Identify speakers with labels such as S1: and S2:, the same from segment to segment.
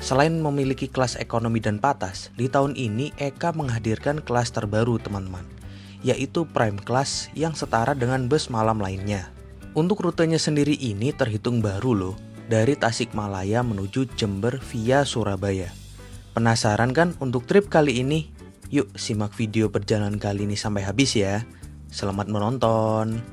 S1: Selain memiliki kelas ekonomi dan patas, di tahun ini Eka menghadirkan kelas terbaru teman-teman, yaitu Prime Class yang setara dengan bus malam lainnya. Untuk rutenya sendiri ini terhitung baru loh, dari Tasikmalaya menuju Jember via Surabaya. Penasaran kan untuk trip kali ini? Yuk simak video perjalanan kali ini sampai habis ya. Selamat menonton.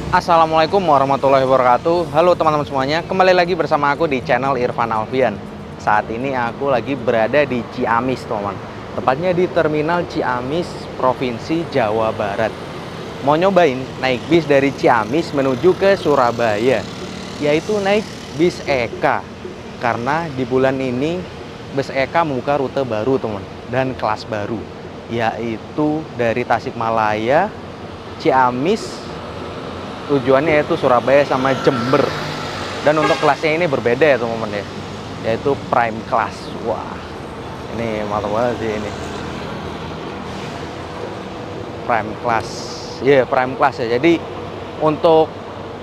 S1: Assalamualaikum warahmatullahi wabarakatuh. Halo teman-teman semuanya, kembali lagi bersama aku di channel Irfan Alfian. Saat ini aku lagi berada di Ciamis teman-teman, tepatnya di Terminal Ciamis, Provinsi Jawa Barat. Mau nyobain naik bis dari Ciamis menuju ke Surabaya, yaitu naik bis Eka. Karena di bulan ini bis Eka membuka rute baru teman, dan kelas baru, yaitu dari Tasikmalaya, Ciamis, tujuannya yaitu Surabaya sama Jember. Dan untuk kelasnya ini berbeda ya teman-teman ya, yaitu Prime Class. Wah, ini mantap banget sih ini Prime Class. Prime Class ya. Jadi untuk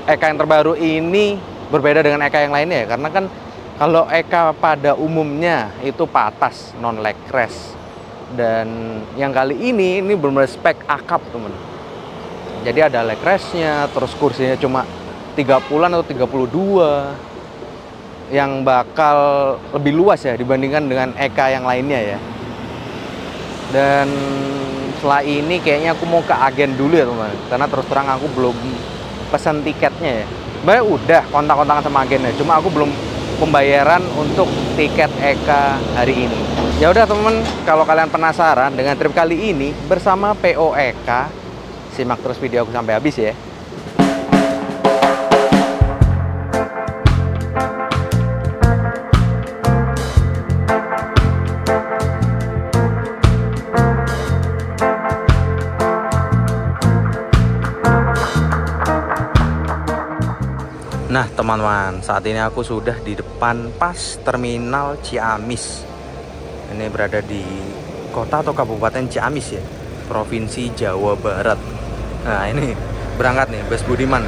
S1: Eka yang terbaru ini berbeda dengan Eka yang lainnya ya, karena kan kalau Eka pada umumnya itu patas non leg rest, dan yang kali ini benar-benar spek akap teman. Jadi ada leg restnya, terus kursinya cuma 30-an atau 32, yang bakal lebih luas ya dibandingkan dengan Eka yang lainnya ya. Dan setelah ini kayaknya aku mau ke agen dulu ya teman, karena terus terang aku belum pesan tiketnya ya. Sebenarnya udah kontak-kontakan sama agennya, cuma aku belum pembayaran untuk tiket Eka hari ini. Ya udah teman, kalau kalian penasaran dengan trip kali ini bersama PO Eka, simak terus video aku sampai habis ya. Nah teman-teman, saat ini aku sudah di depan pas Terminal Ciamis. Ini berada di kota atau kabupaten Ciamis ya, Provinsi Jawa Barat. Nah ini berangkat nih bus Budiman.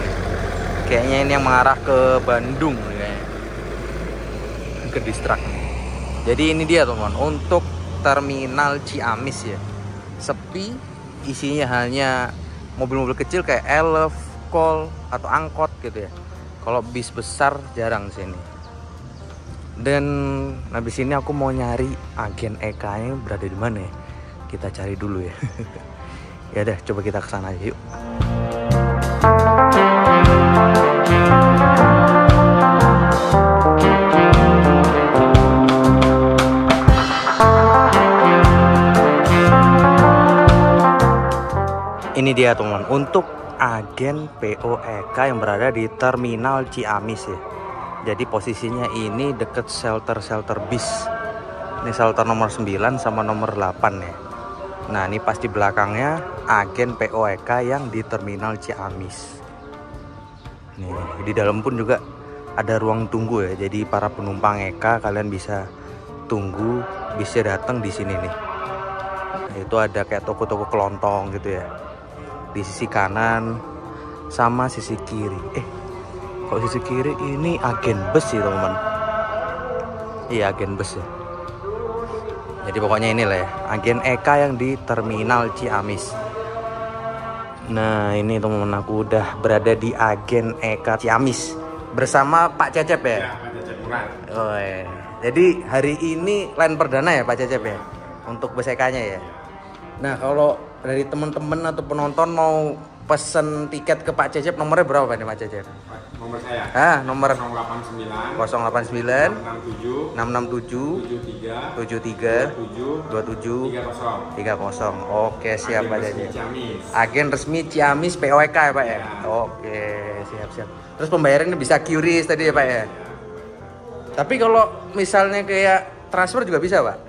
S1: Kayaknya ini yang mengarah ke Bandung nih kayaknya, ke distrak. Jadi ini dia teman, untuk Terminal Ciamis ya, sepi, isinya hanya mobil-mobil kecil kayak elf, kol atau angkot gitu ya. Kalau bis besar jarang sini. Dan habis ini aku mau nyari agen Eka nya berada di mana ya. Kita cari dulu ya. Ya udah, coba kita ke sana aja yuk. Ini dia teman, untuk agen PO Eka yang berada di Terminal Ciamis ya. Jadi posisinya ini deket shelter bis. Ini shelter nomor 9 sama nomor 8 ya. Nah ini pas di belakangnya agen PO Eka yang di Terminal Ciamis. Nih di dalam pun juga ada ruang tunggu ya. Jadi para penumpang Eka kalian bisa tunggu bisnya datang di sini nih. Nah, itu ada kayak toko-toko kelontong gitu ya di sisi kanan sama sisi kiri. Kalau sisi kiri ini agen bus sih teman-teman. Iya agen bus ya. Jadi pokoknya inilah ya, agen Eka yang di Terminal Ciamis. Nah ini teman-teman, aku udah berada di agen Eka Ciamis bersama Pak Cecep ya. Pak Cecep Murad. Oh, iya. Jadi hari ini line perdana ya Pak Cecep ya, untuk bus Eka-nya ya. Nah kalau dari teman-teman atau penonton mau pesen tiket ke Pak Cecep, nomornya berapa nih Pak Cecep?
S2: Nomor saya.
S1: Nomor
S2: 089
S1: 089
S2: 667
S1: 667
S2: 27
S1: 30. Oke, siap Pak Cecep.
S2: Ciamis.
S1: Agen resmi Ciamis POEK ya Pak ya? Oke, siap. Terus pembayarannya bisa QRIS tadi ya Pak ya? Tapi kalau misalnya kayak transfer juga bisa Pak?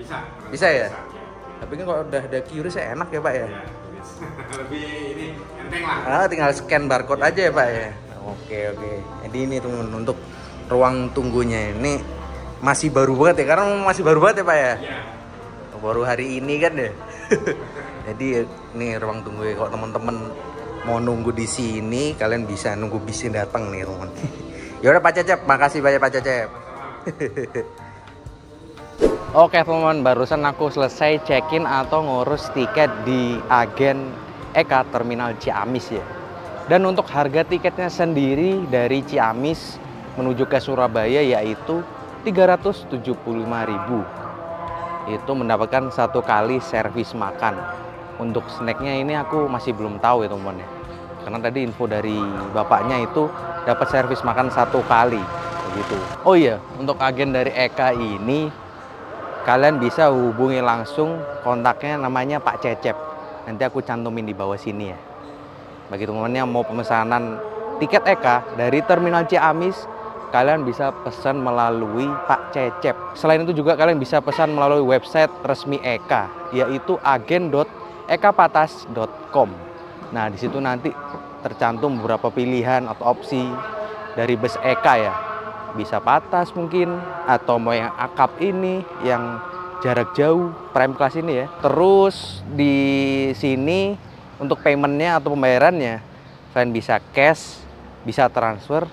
S1: Bisa ya? Tapi kan kalau udah ada QRIS enak ya Pak ya?
S2: Lebih ini enteng lah.
S1: Tinggal scan barcode aja ya Pak ya. Oke. Jadi ini teman untuk ruang tunggunya ini masih baru banget ya, karena masih baru banget ya Pak ya.
S2: Iya.
S1: Baru hari ini kan ya. Jadi ini ruang tunggu ya. Kalau teman-teman mau nunggu di sini, kalian bisa nunggu bisnya datang nih teman. Ya udah Pak Cecep, makasih banyak Pak Cecep. Oke teman-teman, barusan aku selesai check-in atau ngurus tiket di agen EKA Terminal Ciamis ya. Dan untuk harga tiketnya sendiri dari Ciamis menuju ke Surabaya yaitu 375.000. Itu mendapatkan satu kali servis makan. Untuk snacknya ini aku masih belum tahu ya teman-teman ya. Karena tadi info dari bapaknya itu dapat servis makan satu kali begitu. Oh iya, untuk agen dari EKA ini kalian bisa hubungi langsung, kontaknya namanya Pak Cecep. Nanti aku cantumin di bawah sini ya. Bagi teman-teman yang mau pemesanan tiket EKA dari Terminal Ciamis, kalian bisa pesan melalui Pak Cecep. Selain itu juga kalian bisa pesan melalui website resmi EKA, yaitu agen.ekapatas.com. Nah, di situ nanti tercantum beberapa pilihan atau opsi dari bus EKA ya. Bisa patas mungkin, atau mau yang akap ini, yang jarak jauh, prime class ini ya. Terus di sini untuk paymentnya atau pembayarannya, kalian bisa cash, bisa transfer,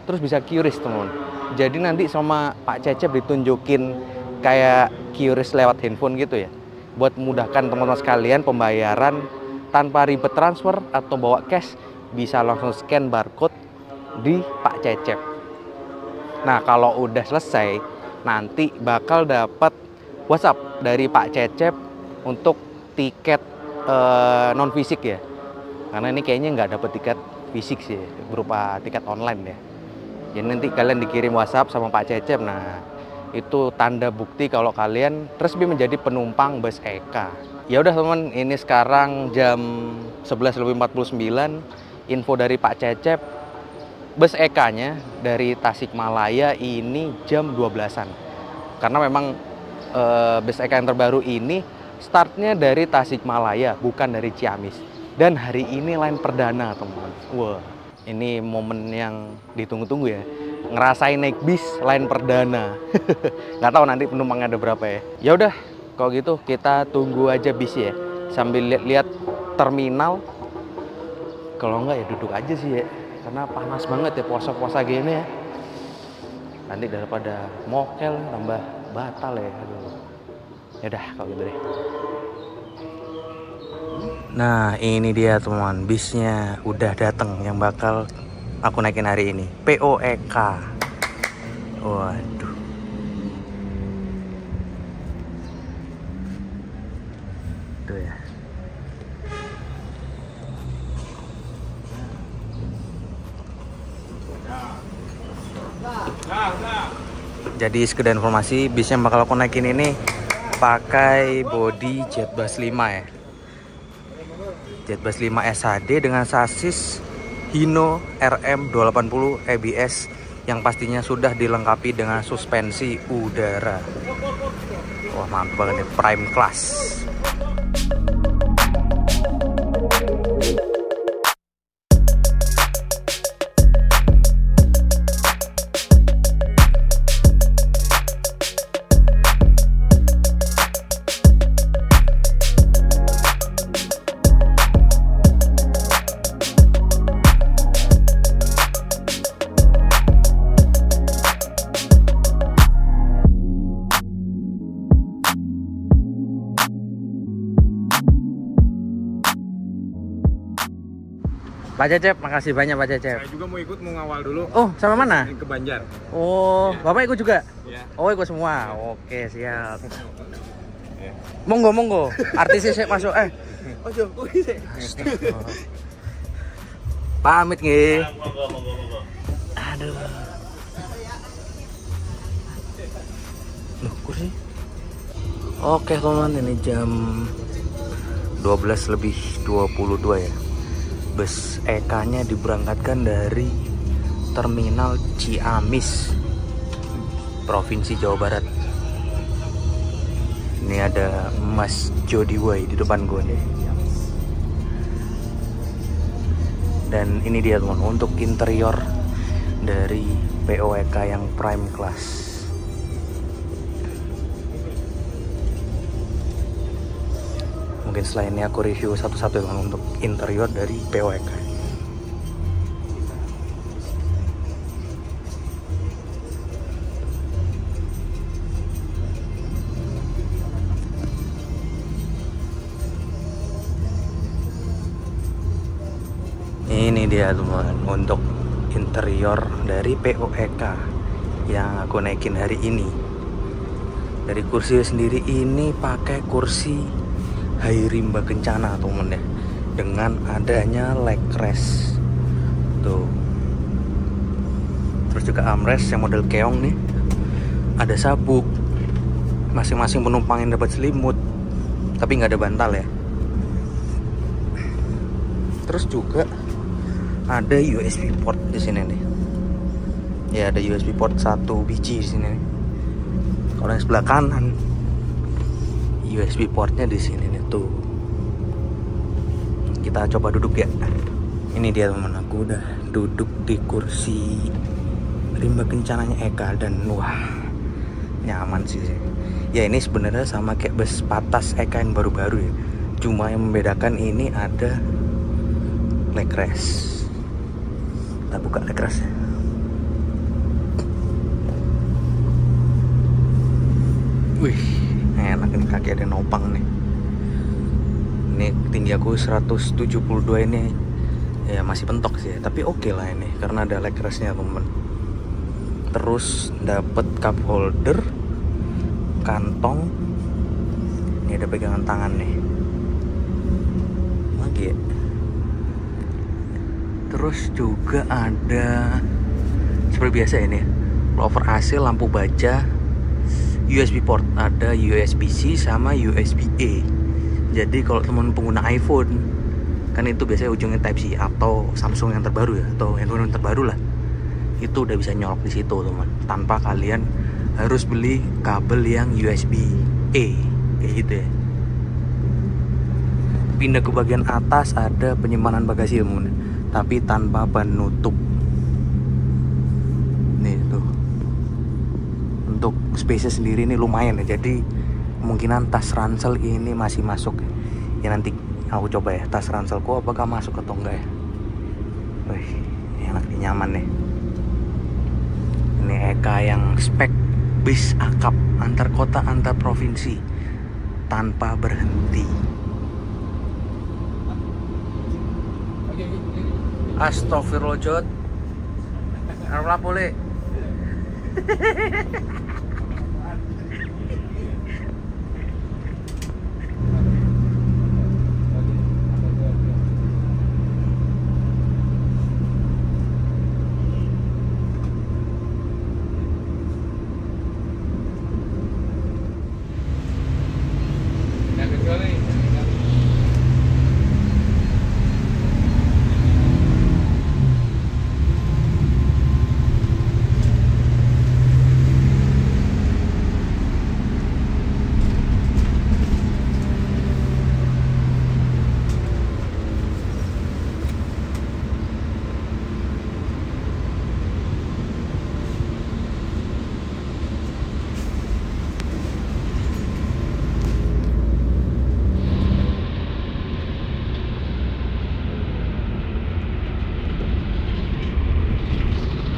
S1: terus bisa QRIS teman. Jadi nanti sama Pak Cecep ditunjukin kayak QRIS lewat handphone gitu ya, buat memudahkan teman-teman sekalian pembayaran tanpa ribet transfer atau bawa cash, bisa langsung scan barcode di Pak Cecep. Nah, kalau udah selesai, nanti bakal dapat WhatsApp dari Pak Cecep untuk tiket non fisik ya. Karena ini kayaknya nggak dapat tiket fisik sih, berupa tiket online ya. Jadi nanti kalian dikirim WhatsApp sama Pak Cecep. Nah, itu tanda bukti kalau kalian resmi menjadi penumpang bus EKA. Ya udah teman, ini sekarang jam 11.49. Info dari Pak Cecep, bus EKA-nya dari Tasikmalaya ini jam 12-an. Karena memang bus EKA yang terbaru ini startnya dari Tasikmalaya, bukan dari Ciamis. Dan hari ini line perdana, teman-teman. Wah, ini momen yang ditunggu-tunggu ya. Ngerasain naik bis line perdana. Nggak tahu nanti penumpangnya ada berapa ya. Ya udah, kalau gitu kita tunggu aja bis ya. Sambil lihat-lihat terminal. Kalau nggak ya duduk aja sih ya. Karena panas banget ya puasa-puasa gini ya. Nanti daripada mokel tambah batal ya. Aduh. Yaudah kalau gitu deh. Nah ini dia teman, bisnya udah dateng yang bakal aku naikin hari ini, POEK. Waduh. Tuh ya. Jadi sekedar informasi, bis yang bakal aku naikin ini pakai bodi Jetbus 5 ya. Jetbus 5 SHD dengan sasis Hino RM280 ABS yang pastinya sudah dilengkapi dengan suspensi udara. Wah mantap banget nih, prime class. Pak Cecep, makasih banyak Pak Cecep.
S2: Saya juga mau ikut, mau ngawal dulu.
S1: Oh, sama mana?
S2: Ke Banjar.
S1: Oh, ya. Bapak ikut juga?
S2: Ya.
S1: Oh, ikut semua. Oke, siap. Ya. Monggo, monggo. Artisnya saya masuk. Oh, Pamit nggih. Aduh. Loh, kursi. Oke, teman, ini jam 12:22 ya. Bus EK-nya diberangkatkan dari Terminal Ciamis, Provinsi Jawa Barat. Ini ada Mas Jody Way di depan gue nih. Dan ini dia teman, untuk interior dari POEK yang prime class. Mungkin setelah ini aku review satu-satu teman untuk interior dari POEK. Ini dia teman, untuk interior dari POEK yang aku naikin hari ini. Dari kursi sendiri ini pakai kursi high rimba kencana teman ya, dengan adanya leg rest tuh. Terus juga armrest yang model keong nih, ada sabuk, masing-masing penumpang yang dapat selimut, tapi nggak ada bantal ya. Terus juga ada USB port di sini nih. Ya, ada USB port 1 biji di sini nih. Kalau yang sebelah kanan USB portnya di sini nih tuh. Kita coba duduk ya. Ini dia teman, aku udah duduk di kursi rimba kencananya Eka dan wah, nyaman sih. Ya, ini sebenarnya sama kayak bus patas Eka yang baru-baru ya. Cuma yang membedakan ini ada leg rest. Kita buka leg restnya. Wih, enak ini, kaki ada nopang nih. Ini tinggi aku 172 ini ya, masih pentok sih, tapi oke lah ini karena ada leg restnya temen. Terus dapet cup holder, kantong, ini ada pegangan tangan nih lagi ya. Terus juga ada seperti biasa ini over AC, lampu baja, USB port, ada USB-C sama USB-A. Jadi kalau teman pengguna iPhone kan itu biasanya ujungnya Type C, atau Samsung yang terbaru ya, atau handphone yang terbaru lah, itu udah bisa nyolok di situ teman, tanpa kalian harus beli kabel yang USB-A kayak gitu ya. Pindah ke bagian atas, ada penyimpanan bagasi teman, tapi tanpa penutup. Nih tuh, untuk space sendiri ini lumayan ya, jadi kemungkinan tas ransel ini masih masuk ya. Nanti aku coba ya tas ranselku apakah masuk atau enggak ya. Wih, enak nih, nyaman nih. Ini Eka yang spek bis akap antar kota antar provinsi tanpa berhenti. Astagfirullah Jod, arep boleh.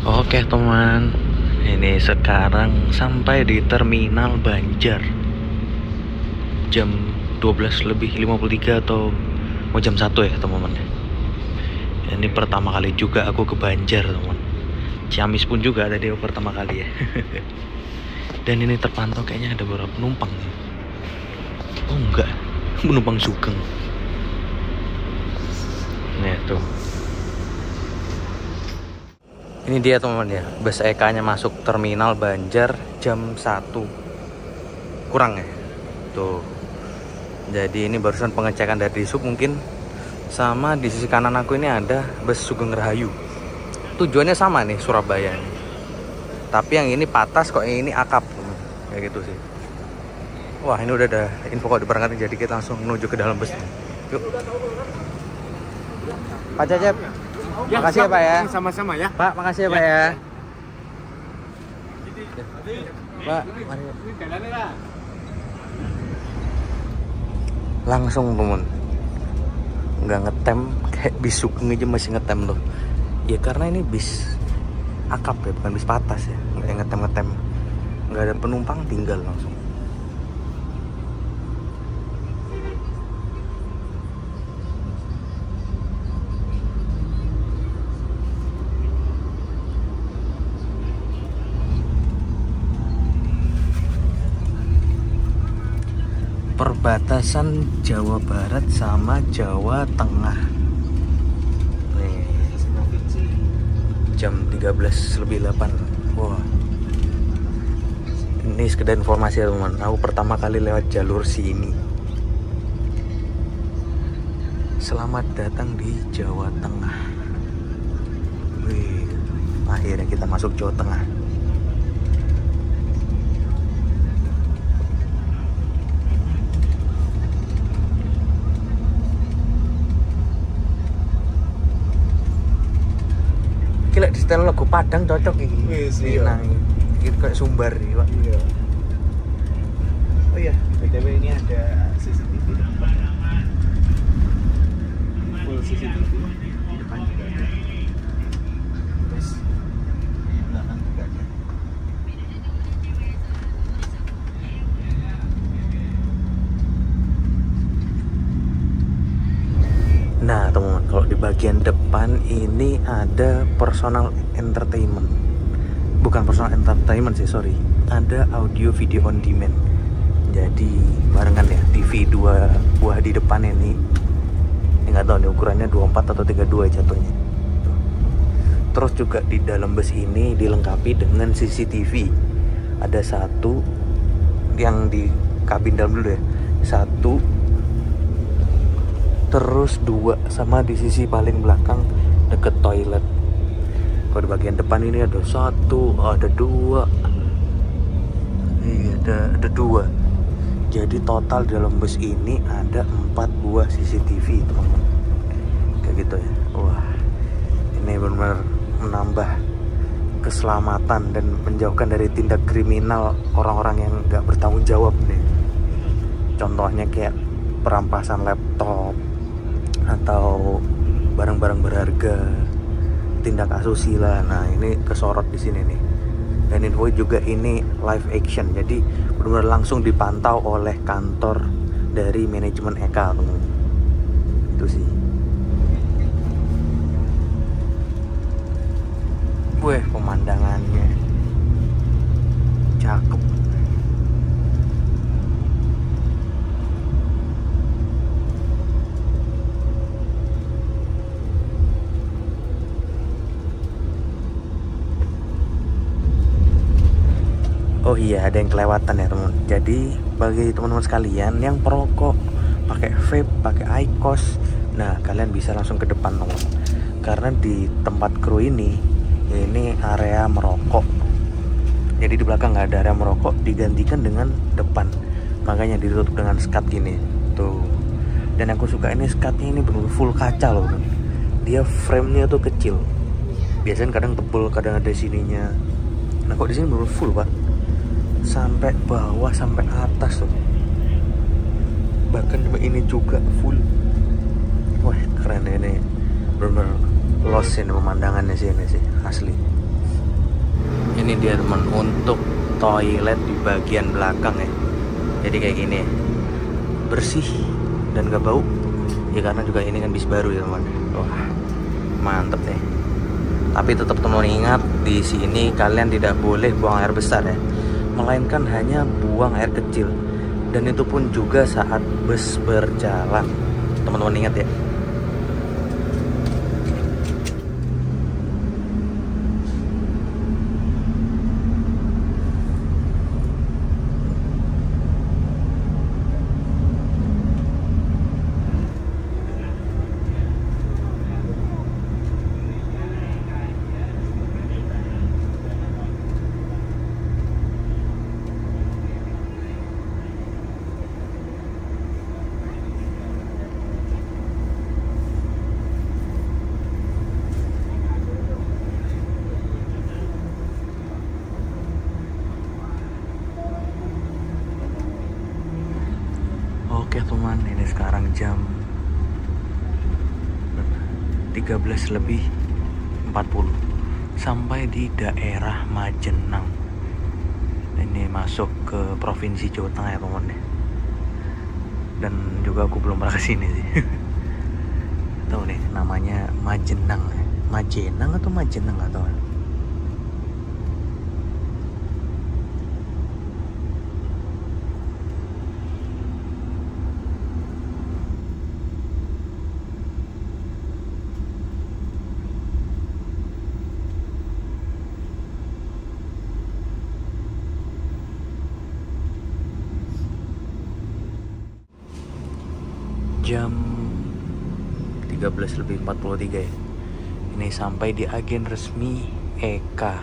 S1: Oke teman, ini sekarang sampai di Terminal Banjar jam 12:53 atau mau jam 1 ya teman-teman. Ini pertama kali juga aku ke Banjar teman. Ciamis pun juga tadi pertama kali ya. Dan ini terpantau kayaknya ada beberapa penumpang. Oh enggak, penumpang Sugeng. Nih tuh, Ini dia teman-teman ya, bus EK-nya masuk terminal Banjar jam 1 kurang ya. Tuh. Jadi ini barusan pengecekan dari Sub mungkin. Sama di sisi kanan aku ini ada bus Sugeng Rahayu. Tujuannya sama nih, Surabaya nih. Tapi yang ini Patas, kok yang ini Akap. Kayak gitu sih. Wah, ini udah ada info kok diberangkatin, jadi kita langsung menuju ke dalam bus. Yuk. Pak Cecep. Ya, makasih ya Pak ya.
S2: Sama-sama ya.
S1: Pak, makasih ya Pak ya. Pak, mari. Langsung temen. Nggak ngetem kayak bis Sugeng aja masih ngetem loh. Ya karena ini bis Akap ya, bukan bis Patas ya. Nggak ngetem-ngetem. Nggak ada penumpang, tinggal langsung. Perbatasan Jawa Barat sama Jawa Tengah. Nih, jam 13:08. Wah. Ini sekedar informasi ya teman. Aku pertama kali lewat jalur sini. Selamat datang di Jawa Tengah. Wih, akhirnya kita masuk Jawa Tengah. Gila, di setel lagu Padang cocok ini. Nah, gitu kayak Sumbar nih, Pak.
S2: Iya. Oh iya, BTW ini ada CCTV di depan. Full CCTV di depan juga ada. Terus di belakang juga ada.
S1: Nah teman-teman, kalau di bagian depan ini ada personal entertainment. Bukan personal entertainment sih, sorry. Ada audio video on demand. Jadi barengan ya, TV 2 buah di depan ini. Nggak tahu nih ukurannya 24 atau 32 jatuhnya. Terus juga di dalam bus ini dilengkapi dengan CCTV. Ada satu yang di kabin dalam dulu ya. Satu, terus dua, sama di sisi paling belakang deket toilet. Kalau di bagian depan ini ada satu, ada dua, ada dua. Jadi total dalam bus ini ada 4 buah CCTV teman-teman. Kayak gitu ya. Wah, ini benar-benar menambah keselamatan dan menjauhkan dari tindak kriminal orang-orang yang nggak bertanggung jawab nih. Contohnya kayak perampasan laptop atau barang-barang berharga, tindak asusila. Nah, ini kesorot di sini nih. Dan info juga ini live action, jadi benar-benar langsung dipantau oleh kantor dari manajemen EK, teman-teman. Itu sih. Wih, pemandangannya cakep. Oh iya, ada yang kelewatan ya teman. Jadi bagi teman-teman sekalian yang perokok, pakai vape, pakai IQOS, nah kalian bisa langsung ke depan teman. Karena di tempat kru ini area merokok. Jadi di belakang nggak ada area merokok, digantikan dengan depan. Makanya ditutup dengan skat gini. Tuh. Dan aku suka ini skatnya ini benar full kaca loh. Dia frame-nya tuh kecil. Biasanya kadang tebel, kadang ada sininya. Nah kok di sini benar full pak. Sampai bawah, sampai atas tuh. Bahkan ini juga full. Wah keren ya ini. Bener-bener lost ini pemandangannya sih, ini sih asli. Ini dia teman, untuk toilet di bagian belakang ya. Jadi kayak gini, bersih dan gak bau. Ya karena juga ini kan bis baru ya teman. Wah mantep nih. Tapi tetap teman ingat, di sini kalian tidak boleh buang air besar ya, melainkan hanya buang air kecil, dan itu pun juga saat bus berjalan. Teman-teman ingat ya. 13:40 sampai di daerah Majenang. Ini masuk ke provinsi Jawa Tengah ya teman-teman. Dan juga aku belum pernah kesini sih. Tahu nih namanya Majenang. Majenang atau Majenang nggak tahu. Jam 13:43 ya. Ini sampai di agen resmi EKA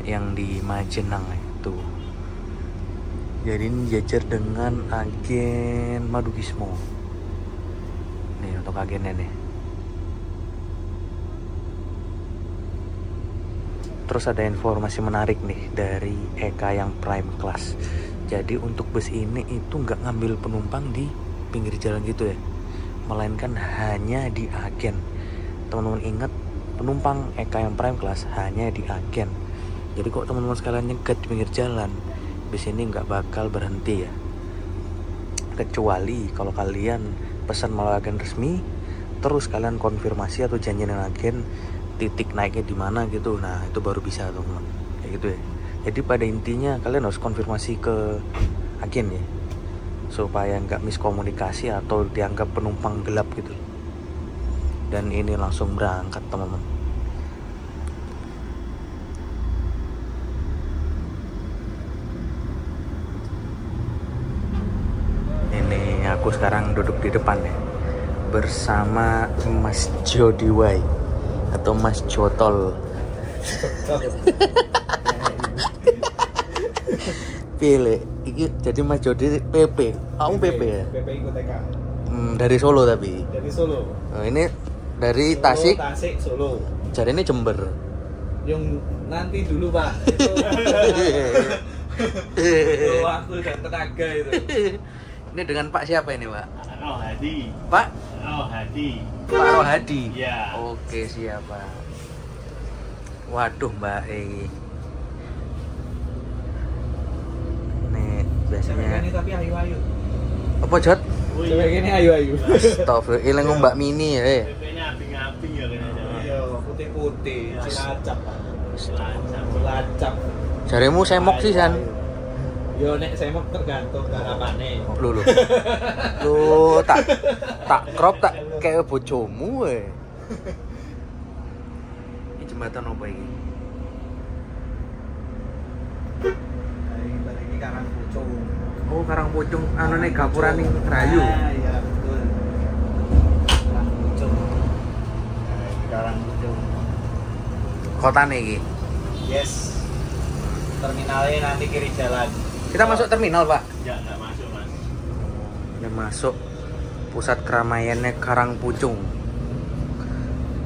S1: yang di Majenang itu. Jadi ini jajar dengan agen Madukismo. Nih untuk agennya nih. Terus ada informasi menarik nih dari EKA yang prime class. Jadi untuk bus ini itu nggak ngambil penumpang di pinggir jalan gitu ya, melainkan hanya di agen. Teman-teman ingat, penumpang EKA yang prime class hanya di agen. Jadi kok teman-teman sekalian nyegat di pinggir jalan, bis ini nggak bakal berhenti ya, kecuali kalau kalian pesan melalui agen resmi, terus kalian konfirmasi atau janji dengan agen titik naiknya di mana gitu. Nah itu baru bisa teman-teman, kayak gitu ya. Jadi pada intinya kalian harus konfirmasi ke agen ya, supaya nggak miskomunikasi atau dianggap penumpang gelap gitu. Dan ini langsung berangkat teman-teman. Ini aku sekarang duduk di depan ya, bersama Mas Jodiwai atau Mas Jotol. Pilih, jadi Mas Jody PP. Kamu PP ya?
S2: PP ikut TK.
S1: Dari Solo tapi.
S2: Dari Solo.
S1: Nah, ini dari
S2: Solo,
S1: Tasik.
S2: Tasik, Solo.
S1: Jadi ini Jember.
S2: Yang nanti dulu Pak. Itu waktu dan tenaga itu.
S1: Ini dengan Pak siapa ini Pak?
S3: Rohadi.
S1: Pak?
S3: Rohadi.
S1: Pak Rohadi.
S3: Ya.
S1: Oke siapa? Waduh Mbak biasanya
S2: ini tapi ayu-ayu.
S1: apa Jod?
S2: Cewek ini ayu-ayu.
S1: Astagfirullah, ini Mbak Mini ya.
S3: PP-nya abing-abing ya kayaknya.
S2: Iya, putih-putih, cilacap. Cilacap.
S1: Jarimu semok sih San.
S2: Yo nek semok tergantung garapane.
S1: Lu tak crop tak kayak bojomu we. Ini jembatan apa ini?
S2: Ini Karangpucung.
S1: Oh, Karangpucung anu nek gapuran ning Rayu.
S2: Iya, betul. Karangpucung. Karangpucung.
S1: Kotane iki.
S2: Yes. Terminalnya nanti kiri jalan.
S1: Kita masuk terminal, Pak.
S3: Ya, nggak masuk, Mas.
S1: Ini masuk pusat keramaiannya Karangpucung.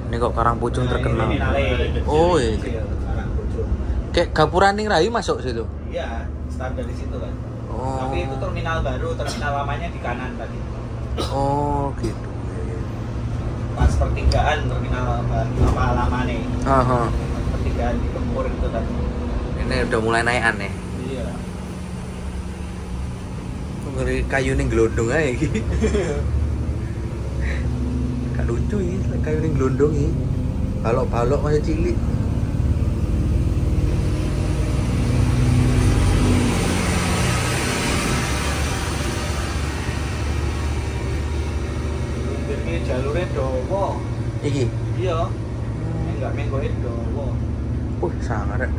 S1: Ini kok Karangpucung
S2: Nah,
S1: terkenal.
S2: ini terminalnya.
S1: Oh, iya.
S2: Iya, Karangpucung.
S1: Kayak gapuran ning Rayu masuk situ.
S2: Iya, start dari situ kan.
S1: Oh.
S2: Tapi itu terminal baru, terminal lamanya di kanan tadi.
S1: Oh, gitu.
S2: Pas pertigaan terminal apa lamanya.
S1: Aha.
S2: Pertigaan di Kempur itu tadi.
S1: Ini udah mulai naik aneh.
S2: Iya.
S1: Ngeri kayu ning glondong ae iki. Gak lucu iki kayu ning glondong iki. Balok-balok masih cilik.
S2: Ini jalurnya dowo.
S1: Iki.
S2: Iya. Enggak menggoin dowo.
S1: Sangat.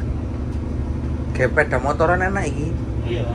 S1: Kayak sepeda motoran enak iki.
S2: Iya.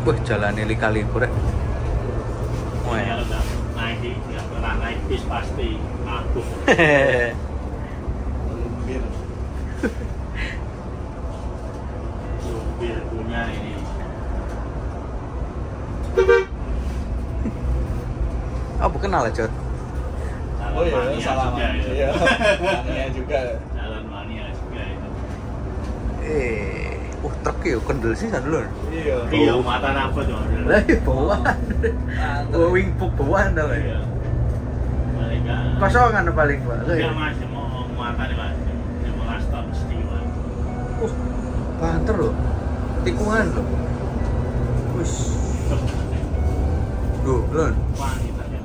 S1: Wah, jalannya lika-liku rek.
S3: Kalau nggak naik bis pasti aku.
S2: Lumpir.
S3: Supir punya ini.
S1: Oh, bukan kenal Jod.
S2: Oh iya,
S3: Mania
S2: salaman.
S3: juga, ya.
S2: Iya. Mania juga.
S3: Jalan mania juga itu.
S1: Truk ya kendel sih kan dulu.
S2: Iya.
S3: Iya, mata apa tuh?
S1: Lah, bawaan. Wingpuk bawaan tau
S3: Iya.
S1: ya.
S3: Paling nggak.
S1: Kosongan paling, Pak.
S3: Iya mas, mau mata nih mas. Dia mau ngasih tau mesti mas.
S1: Banter loh. Tikungan loh. Wis. Duh, Lon.
S3: Wanita ya.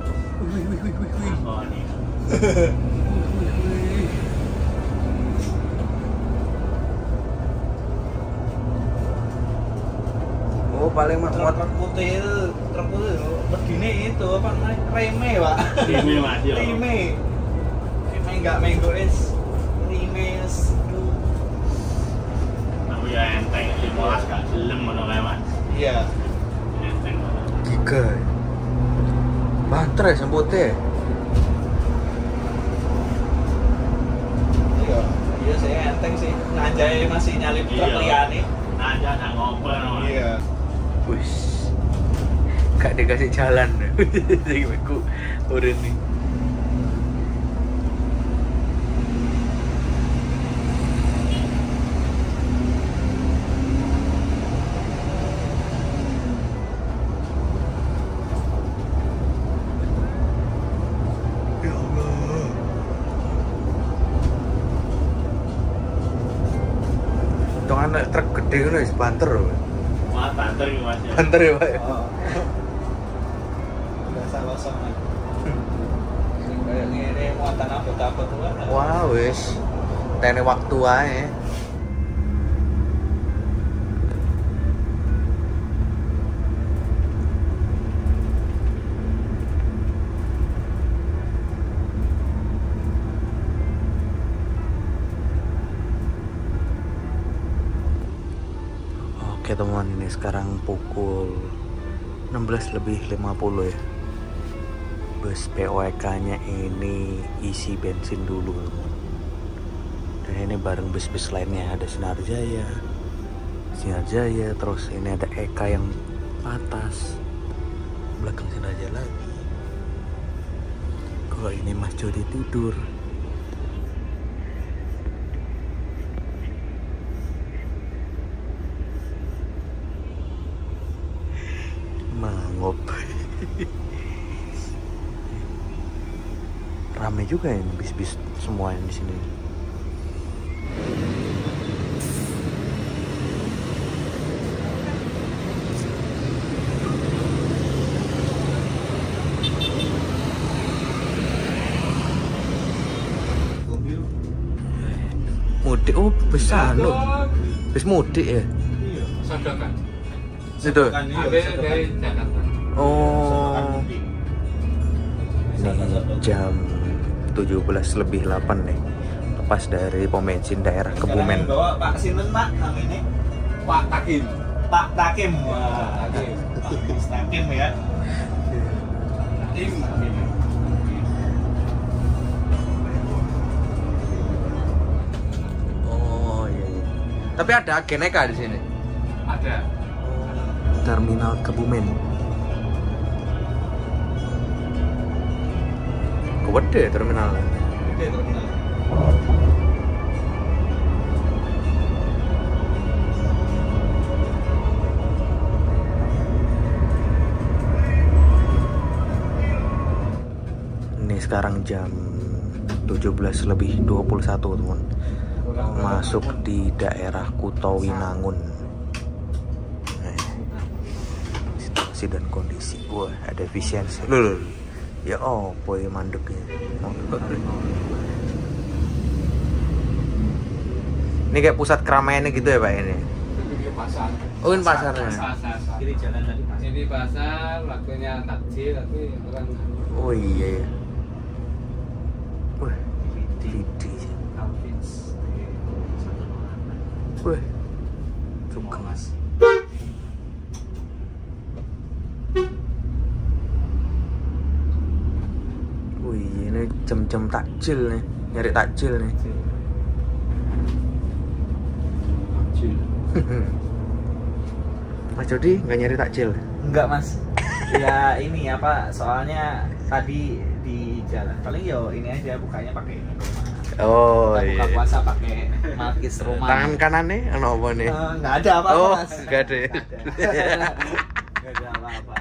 S1: Wih.
S3: Oh ini.
S1: Oh, paling mah muat.
S2: Truk putih begini itu apa namanya? Reme, Pak.
S3: Ini mas ya.
S2: Reme enggak menggoes. Reme
S3: Tapi ya enteng, 15 gak gelem mana kayak mas.
S2: Iya.
S3: Enteng banget.
S1: Giga. Banter ya semputnya.
S2: Iya saya enteng sih. Nanjai masih nyalip truk
S3: Iya.
S2: liyane.
S3: Aja nggak ngobrol mas.
S2: Iya.
S1: Wih. Gak dikasih jalan. Jadi aku udah nih. Ya Allah. Tong anak truk gede kan wis banter loh.
S3: Wah banter gitu mas ya.
S1: Banter ya, Pak.
S2: Oh. Biasa kosong kan. Kayak ngene muatan abot-abot tuh kan.
S1: Wah, wis. Tene waktu ae. Oke teman, ini sekarang pukul 16:50 ya. Bus POEK nya ini isi bensin dulu teman. Dan ini bareng bus-bus lainnya, ada Sinar Jaya, terus ini ada Eka yang atas, belakang Sinar Jaya lagi. Kalau ini Mas Jody tidur. Mangop. Rame juga ini bis-bis semua yang di sini. Mudik, oh besar loh. Bis mudik ya.
S2: Iya.
S4: Sodokan.
S1: Itu.
S4: Ambil dari Jakarta.
S1: Oh. Ini jam 17:08 nih. Lepas dari pom bensin daerah Kebumen.
S2: Bawa Pak Sinten Pak namanya.
S4: Pak Takim.
S2: Pak Takim. Wah,
S4: Takim.
S2: Pak Takim ya.
S4: Takim.
S1: Oh iya. Tapi ada agen Eka di sini.
S4: Ada.
S1: Terminal Kebumen. Gede terminalnya.
S2: Gede terminal.
S1: Ini sekarang jam 17:21 teman. Masuk di daerah Kutowinangun. Situasi dan kondisi. Wah, ada efisiensi. Loh. Ya boy mandeknya. Ini kayak pusat keramaiannya gitu ya Pak ini?
S4: Ini pasar.
S1: Oh ini pasarnya.
S4: Pasar.
S2: Kiri jalan tadi Pak.
S4: Ini pasar, waktunya takjil, tapi orang
S1: Oh iya ya. Wah, Vidi.
S2: Alvins.
S1: Wah, suka
S2: Mas.
S1: jam takjil nih, nyari takjil nih. Mas Jody nggak nyari takjil?
S2: Enggak mas. Ya ini apa? Soalnya tadi di jalan paling yo ini aja bukanya pakai ini.
S1: Oh
S2: Kita buka
S1: iya.
S2: puasa pakai markis rumah.
S1: Tangan kanan nih, ano apa nih?
S2: Nggak ada apa-apa
S1: Oh,
S2: mas.
S1: nggak ada.
S2: Nggak ada apa-apa.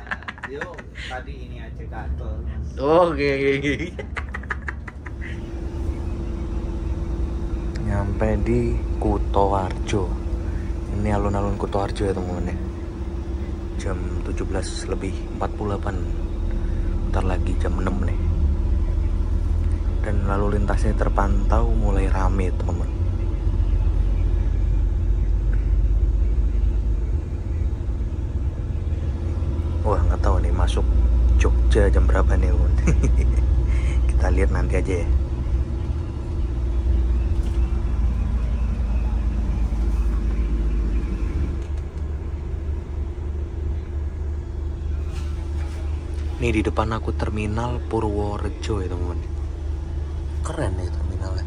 S2: Yo tadi ini aja gatel mas.
S1: Oh, oke. Nyampe di Kutoarjo. Ini alun-alun Kutoarjo ya teman-teman ya. Jam 17 lebih 48. Bentar lagi jam 6 nih. Dan lalu lintasnya terpantau mulai rame teman-teman. Wah nggak tahu nih masuk Jogja jam berapa nih teman. Kita lihat nanti aja ya. Nih di depan aku terminal Purworejo ya teman-teman. Keren nih terminalnya.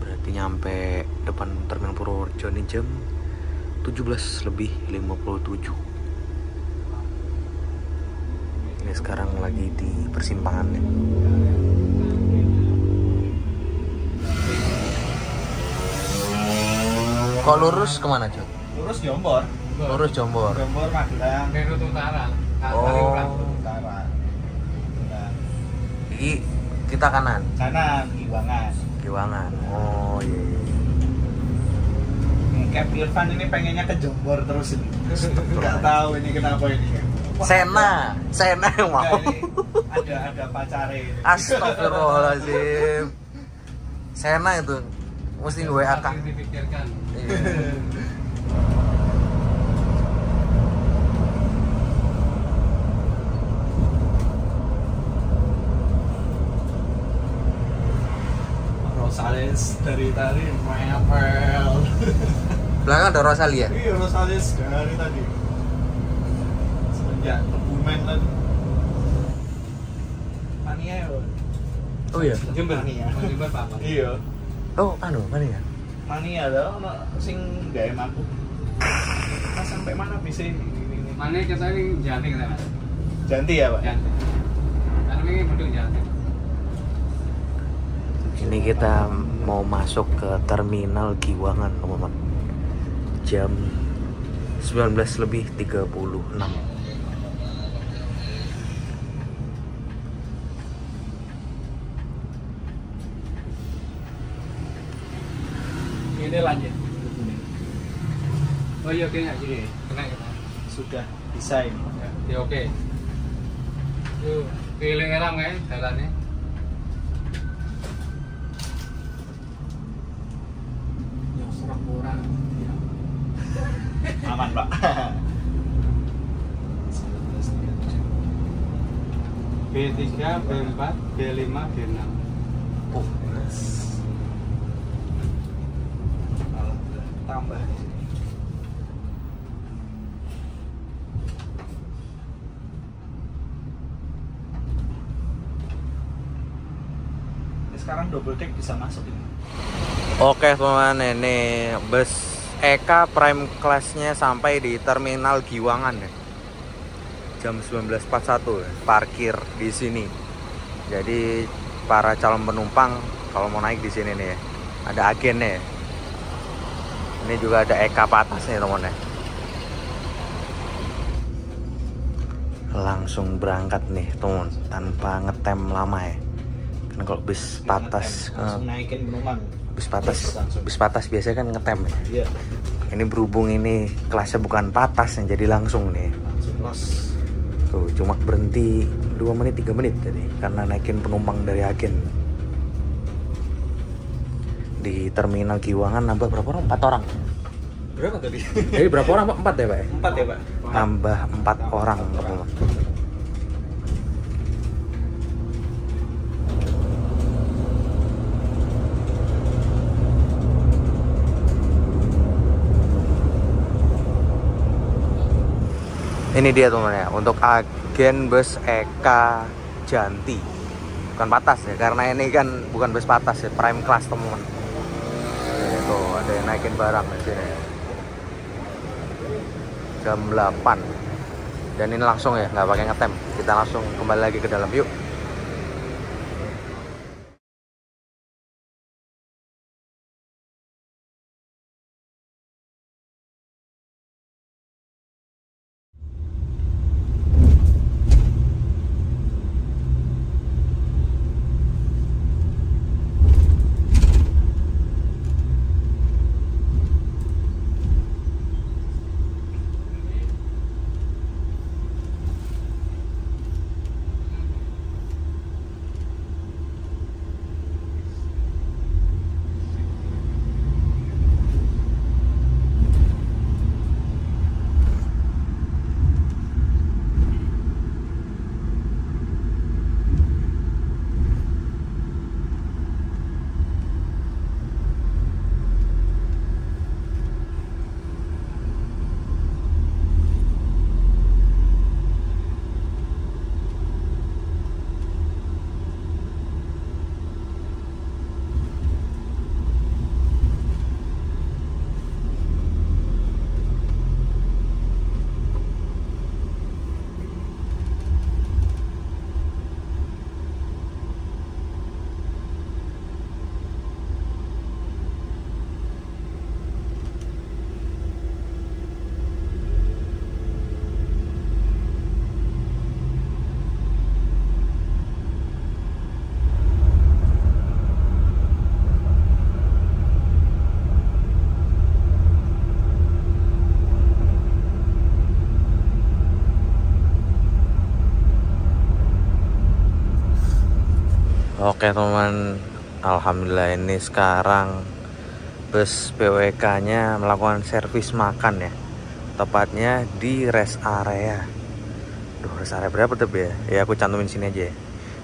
S1: Berarti nyampe depan terminal Purworejo nih jam 17 lebih 57. Ini sekarang lagi di persimpangan nih. Kok lurus kemana cuy?
S2: Lurus Jombor.
S1: Lurus Jombor.
S2: Jombor Magelang.
S4: Garut Utara.
S1: Oh.
S2: Utara. Nah,
S1: Ini kita kanan,
S2: kanan Giwangan.
S1: Giwangan. Oh iya.
S2: Cap Irfan ini pengennya ke Jombor terus ini. Nggak tahu ini kenapa ini.
S1: Sena yang mau.
S2: Nggak, ini ada pacarnya ini.
S1: Astagfirullahaladzim. Sena itu mesti gue akak.
S4: Dipikirkan.
S2: Rosales dari tadi mepel.
S1: Belakang ada Rosalia.
S2: Iya Rosales dari tadi. Semenjak Kebumen tadi. Mania ya.
S1: Oh iya.
S4: Jember.
S2: Mania.
S4: Jember Pak.
S2: Iya.
S1: Oh anu mana ya?
S2: Mania dah, ono sing gawe mampu. Nah, sampai mana bisa ini?
S4: Mana kita ini Janti kita Mas.
S2: Janti ya pak?
S4: Janti. Kan ini bentuk Janti.
S1: Ini kita mau masuk ke terminal Giwangan teman-teman. Jam 19 lebih 36.
S4: Ini lanjut. Oh iya kayaknya gini. Kena kita.
S2: Sudah bisa ini.
S4: Ya oke. Tuh, pilih elang ya jalannya. Yang serang kurang.
S2: Aman pak.
S4: B3, B4, B5, B6.
S1: Oh,
S2: Tambah. Ini sekarang double deck bisa masuk ini.
S1: oke teman-teman, ini bus Eka Prime Class-nya sampai di terminal Giwangan ya. Jam 19.41 ya, parkir di sini. Jadi para calon penumpang kalau mau naik di sini nih ya, ada agennya ya. Ini juga ada Eka Patas nih teman-teman ya. Langsung berangkat nih teman, tanpa ngetem lama ya. Kan kalau bis patas,
S2: langsung naikin penumpang.
S1: bis patas biasanya kan ngetem ya.
S2: Iya.
S1: Ini berhubung ini kelasnya bukan patas yang jadi langsung nih.
S2: Langsung los.
S1: Tuh cuma berhenti 2 menit 3 menit tadi karena naikin penumpang dari agen. Di terminal Giwangan nambah berapa orang? 4 orang.
S2: Berapa tadi?
S1: Jadi berapa orang Pak? 4 ya Pak?
S2: 4 ya pak.
S1: Tambah 4 orang teman-teman. Ini dia teman ya, untuk agen bus Eka Janti. Bukan patas ya, karena ini kan bukan bus patas ya, prime class teman. Tuh ada yang naikin barang di sini. Jam 8. Dan ini langsung ya, nggak pakai ngetem. Kita langsung kembali lagi ke dalam, yuk. Oke teman, alhamdulillah ini sekarang bus POEK nya melakukan servis makan ya, tepatnya di rest area. Duh, rest area berapa tuh ya? Ya aku cantumin sini aja ya.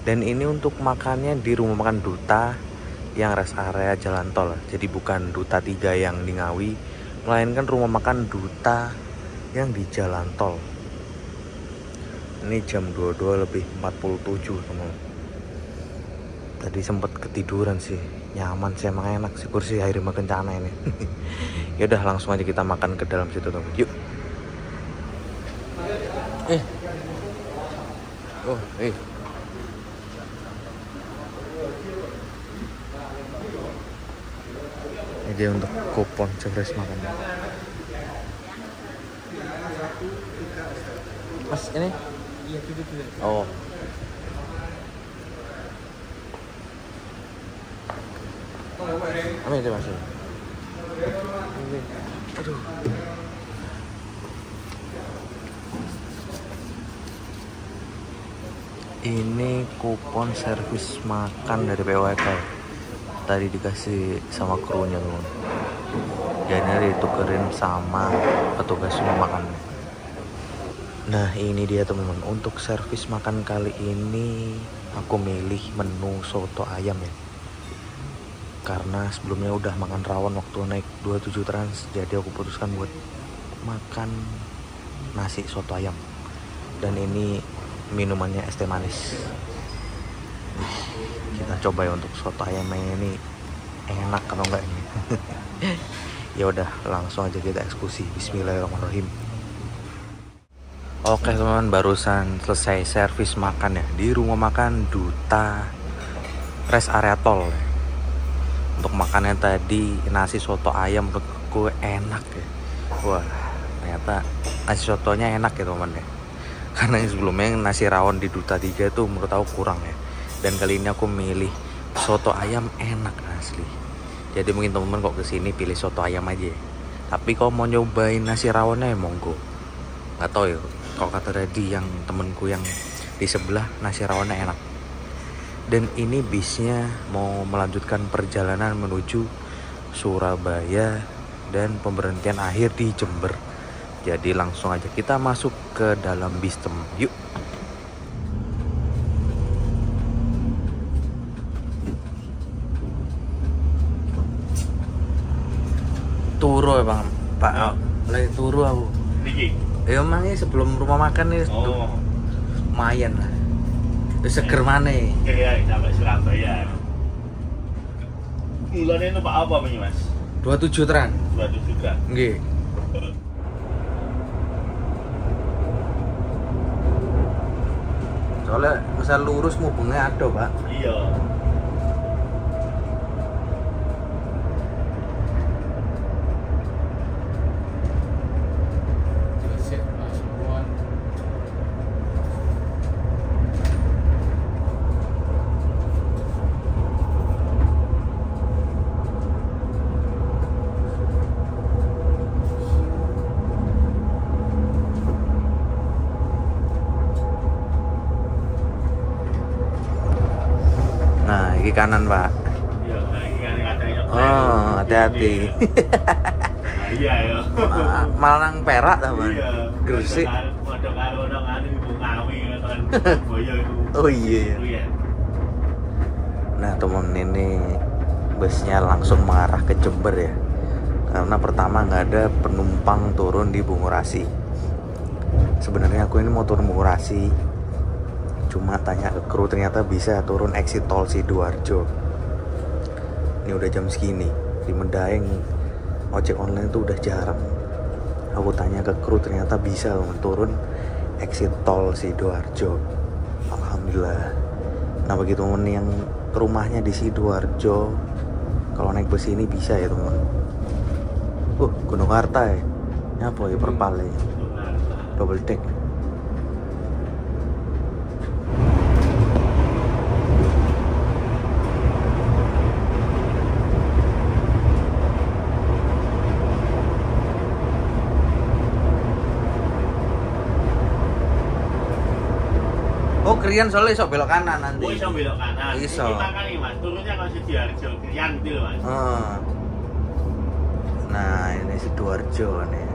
S1: Dan ini untuk makannya di rumah makan Duta yang rest area jalan tol. Jadi bukan Duta 3 yang di Ngawi, melainkan rumah makan Duta yang di jalan tol. Ini jam 22:47 teman. Tadi sempat ketiduran sih, nyaman sih, emang enak sih kursi Hairima Kencana ini. Ya udah langsung aja kita makan ke dalam situ teman. Yuk. Ini dia untuk kupon servis makan. Mas ini?
S2: Iya, itu.
S1: Oh. Apa itu mas? Aduh. Ini kupon servis makan dari POEK. Tadi dikasih sama krunya teman. Jadi ditukerin sama petugas rumah makan. Nah ini dia teman-teman, untuk servis makan kali ini aku milih menu soto ayam ya. Karena sebelumnya udah makan rawon waktu naik 27 Trans, jadi aku putuskan buat makan nasi soto ayam. Dan ini minumannya es teh manis. Kita coba ya untuk soto ayamnya ini enak atau enggak ini. Ya udah langsung aja kita eksekusi. Bismillahirrahmanirrahim. Oke teman-teman, barusan selesai servis makan ya di rumah makan Duta rest area tol. Untuk makannya tadi nasi soto ayam menurutku enak ya. Wah ternyata nasi sotonya enak ya teman ya. Karena yang sebelumnya nasi rawon di Duta 3 itu menurut aku kurang ya. Dan kali ini aku milih soto ayam enak asli. Jadi mungkin teman-teman kok kesini pilih soto ayam aja ya. Tapi kalau mau nyobain nasi rawonnya ya monggo. Gak tau ya, kalau kata tadi yang temenku yang di sebelah nasi rawonnya enak. Dan ini bisnya mau melanjutkan perjalanan menuju Surabaya dan pemberhentian akhir di Jember. Jadi langsung aja kita masuk ke dalam bis teman. Yuk. Turu ya bang, Pak. Lagi turu aku.
S3: Niki.
S1: Ya emangnya sebelum rumah makan nih
S3: Oh.
S1: lumayan lah. Terus seger maneh.
S3: Iya, sampai Surabaya. Mulane numpak apa ini, Mas?
S1: 27 terang.
S3: 27 kan.
S1: Nggih. Soalnya bisa lurus mubengnya ada, Pak.
S3: Iya.
S4: Gresik Pasuruan.
S1: Nah, ini kanan, Pak.
S3: Iya, ini kan katanya.
S1: Oh, hati-hati.
S3: Iya, ya.
S1: Malang Perak ta, Pak?
S3: Iya.
S1: Gresik.
S3: Padha karo nang anu Ibu Ngawi kan. Boyo itu.
S1: Oh iya.
S3: Iya.
S1: Nah, temen ini busnya langsung mengarah ke Jember ya. Karena pertama nggak ada penumpang turun di Bungurasi. Sebenarnya aku ini mau turun Bungurasi, cuma tanya ke kru ternyata bisa turun exit tol Sidoarjo. Ini udah jam segini di Medaeng ojek online tuh udah jarang. Aku tanya ke kru ternyata bisa turun exit tol Sidoarjo. Alhamdulillah. Nah bagi temen yang rumahnya di Sidoarjo, kalau naik bus ini bisa ya teman. Gunung Harta ya. Ini apa ya perpal ya? Double deck. Oh, Krian soalnya iso belok kanan nanti.
S3: Oh, iso belok kanan.
S1: Iso.
S3: Iki makan iki, Mas. Turunnya kalau Sidoarjo, Krian gitu, Mas.
S1: Nah, ini Sidoarjo nih.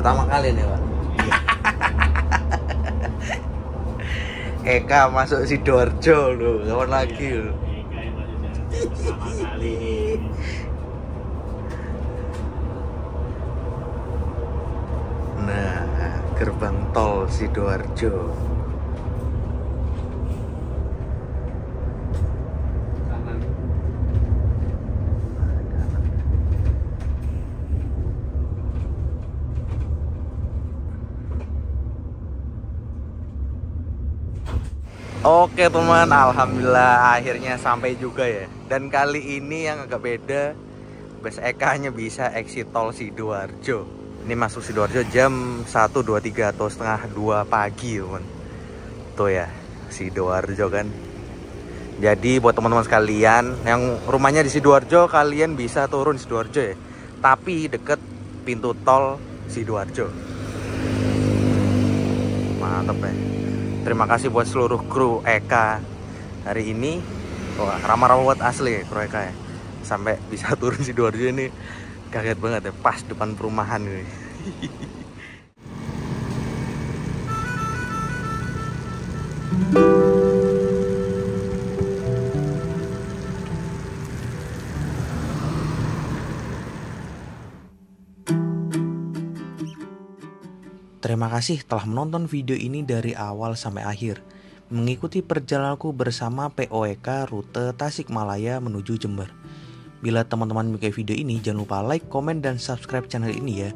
S1: Pertama kali nih, Pak. Eka masuk Sidoarjo loh, kawan lagi loh.
S3: Eka yang masuk Sidoarjo pertama kali ini.
S1: Nah, gerbang tol Sidoarjo.
S4: Kanan.
S1: Oke teman, alhamdulillah akhirnya sampai juga ya. Dan kali ini yang agak beda, bus Eka-nya bisa exit tol Sidoarjo. Ini masuk Sidoarjo jam 1.23 atau setengah 2 pagi teman. Tuh ya, Sidoarjo kan. Jadi buat teman-teman sekalian yang rumahnya di Sidoarjo, kalian bisa turun Sidoarjo ya. Tapi deket pintu tol Sidoarjo. Mantap ya. Terima kasih buat seluruh kru Eka hari ini. Wah, ramah-ramah buat asli kru Eka ya. Sampai bisa turun Sidoarjo ini kaget banget ya, pas depan perumahan ini. Terima kasih telah menonton video ini dari awal sampai akhir, mengikuti perjalananku bersama POEK rute Tasikmalaya menuju Jember. Bila teman-teman menyukai video ini, jangan lupa like, komen, dan subscribe channel ini ya.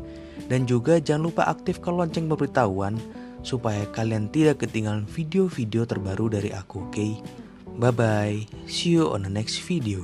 S1: Dan juga jangan lupa aktifkan lonceng pemberitahuan supaya kalian tidak ketinggalan video-video terbaru dari aku, oke? Bye-bye, see you on the next video.